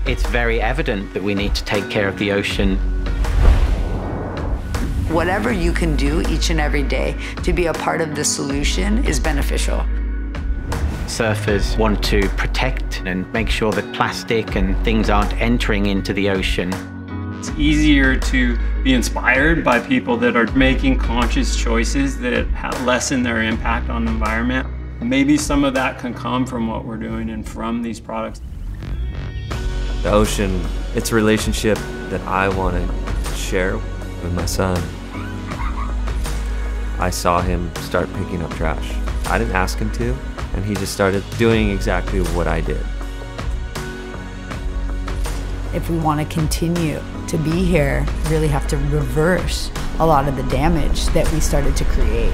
It's very evident that we need to take care of the ocean. Whatever you can do each and every day to be a part of the solution is beneficial. Surfers want to protect and make sure that plastic and things aren't entering into the ocean. It's easier to be inspired by people that are making conscious choices that lessen their impact on the environment. Maybe some of that can come from what we're doing and from these products. The ocean, it's a relationship that I want to share with my son. I saw him start picking up trash. I didn't ask him to, and he just started doing exactly what I did. If we want to continue to be here, we really have to reverse a lot of the damage that we started to create.